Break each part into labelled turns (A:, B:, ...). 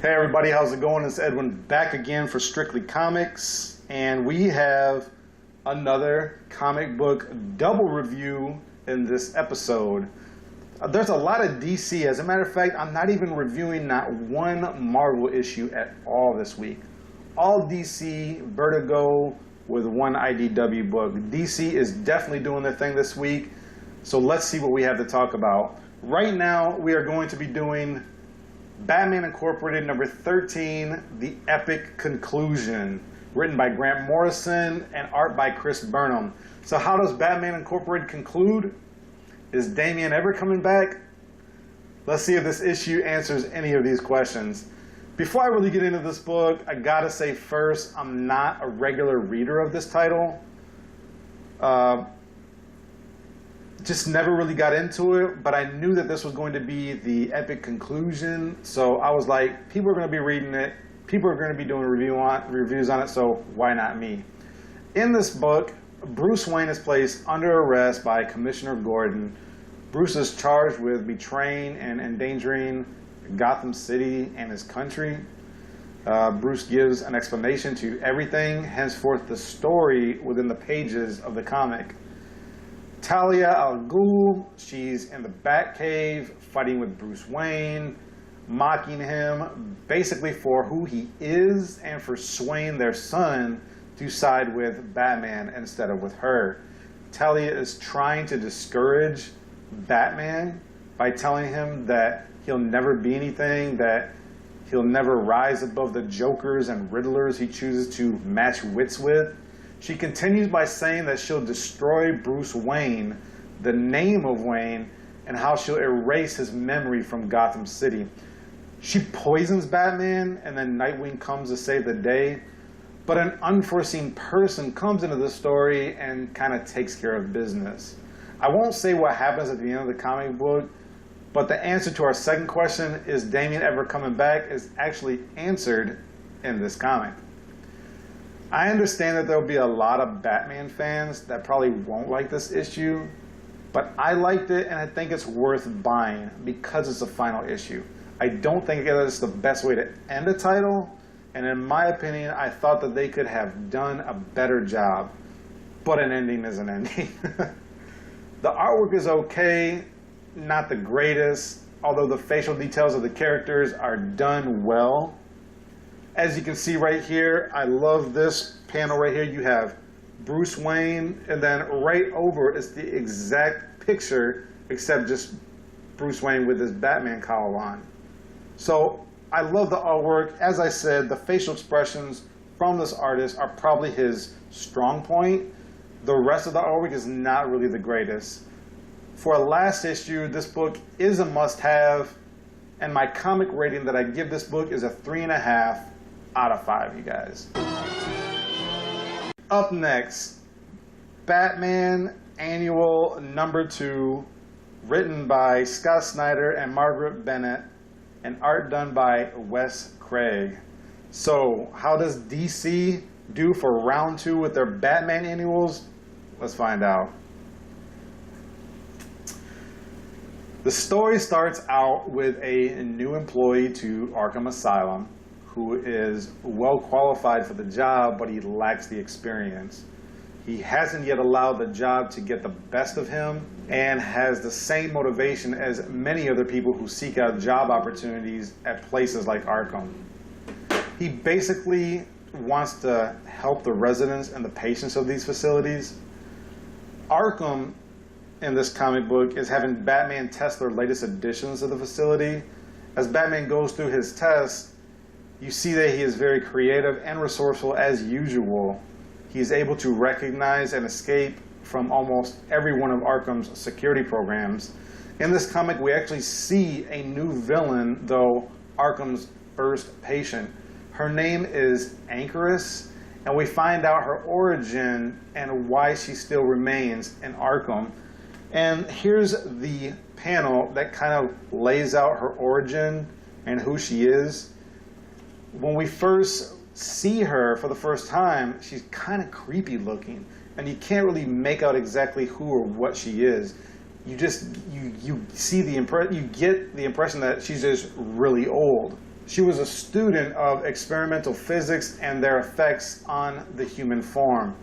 A: Hey everybody, how's it going? It's Edwin back again for Strictly Comics, and we have another comic book double review in this episode. There's a lot of DC. As a matter of fact, I'm not even reviewing not one Marvel issue at all this week. All DC, Vertigo with one IDW book. DC is definitely doing their thing this week, so let's see what we have to talk about. Right now, we are going to be doing Batman Incorporated number 13, The Epic Conclusion, written by Grant Morrison and art by Chris Burnham. So how does Batman Incorporated conclude? Is Damien ever coming back? Let's see if this issue answers any of these questions. Before I really get into this book, I gotta say first, I'm not a regular reader of this title. Just never really got into it, but I knew that this was going to be the epic conclusion, so I was like, people are going to be reading it, people are going to be doing reviews on it, so why not me? In this book, Bruce Wayne is placed under arrest by Commissioner Gordon. Bruce is charged with betraying and endangering Gotham City and his country. Bruce gives an explanation to everything, henceforth the story within the pages of the comic. Talia al Ghul, she's in the Batcave fighting with Bruce Wayne, mocking him basically for who he is and for swaying their son to side with Batman instead of with her. Talia is trying to discourage Batman by telling him that he'll never be anything, that he'll never rise above the Jokers and Riddlers he chooses to match wits with. She continues by saying that she'll destroy Bruce Wayne, the name of Wayne, and how she'll erase his memory from Gotham City. She poisons Batman, and then Nightwing comes to save the day. But an unforeseen person comes into the story and kind of takes care of business. I won't say what happens at the end of the comic book, but the answer to our second question, is Damien ever coming back, is actually answered in this comic. I understand that there'll be a lot of Batman fans that probably won't like this issue, but I liked it and I think it's worth buying because it's the final issue. I don't think it's the best way to end a title, and in my opinion, I thought that they could have done a better job, but an ending is an ending. The artwork is okay, not the greatest, although the facial details of the characters are done well. As you can see right here, I love this panel right here. You have Bruce Wayne, and then right over is the exact picture, except just Bruce Wayne with his Batman cowl on. So I love the artwork. As I said, the facial expressions from this artist are probably his strong point. The rest of the artwork is not really the greatest. For a last issue, this book is a must-have, and my comic rating that I give this book is a 3.5 out of 5, you guys. Up next, Batman Annual number 2, written by Scott Snyder and Marguerite Bennett, and art done by Wes Craig. So, how does DC do for round 2 with their Batman annuals? Let's find out. The story starts out with a new employee to Arkham Asylum who is well qualified for the job, but he lacks the experience. He hasn't yet allowed the job to get the best of him and has the same motivation as many other people who seek out job opportunities at places like Arkham. He basically wants to help the residents and the patients of these facilities. Arkham, in this comic book, is having Batman test their latest additions to the facility. As Batman goes through his tests, you see that he is very creative and resourceful as usual. He's able to recognize and escape from almost every one of Arkham's security programs. In this comic, we actually see a new villain, though Arkham's first patient. Her name is Anchoress, and we find out her origin and why she still remains in Arkham. And here's the panel that kind of lays out her origin and who she is. When we first see her for the first time, she's kind of creepy looking, and you can't really make out exactly who or what she is. You see you get the impression that she's just really old. She was a student of experimental physics and their effects on the human form.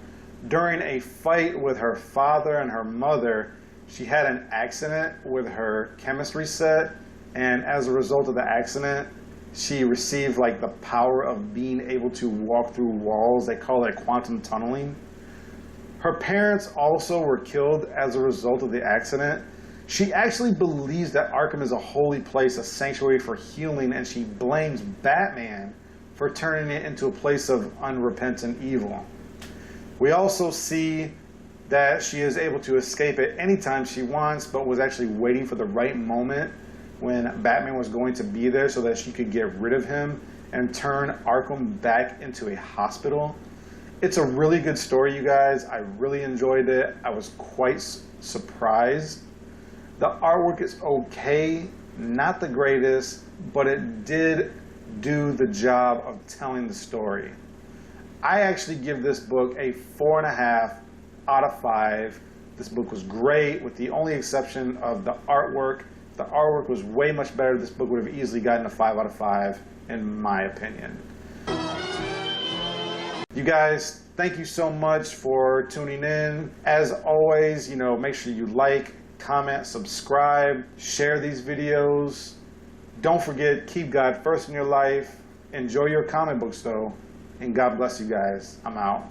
A: During a fight with her father and her mother, she had an accident with her chemistry set, and as a result of the accident, she received like the power of being able to walk through walls. They call it quantum tunneling. Her parents also were killed as a result of the accident. She actually believes that Arkham is a holy place, a sanctuary for healing, and she blames Batman for turning it into a place of unrepentant evil. We also see that she is able to escape at any time she wants, but was actually waiting for the right moment when Batman was going to be there so that she could get rid of him and turn Arkham back into a hospital. It's a really good story, you guys. I really enjoyed it. I was quite surprised. The artwork is okay, not the greatest, but it did do the job of telling the story. I actually give this book a 4.5 out of 5. This book was great, with the only exception of the artwork. If the artwork was way much better, this book would have easily gotten a 5 out of 5, in my opinion. You guys, thank you so much for tuning in. As always, make sure you like, comment, subscribe, share these videos. Don't forget, keep God first in your life. Enjoy your comic books, though. And God bless you guys. I'm out.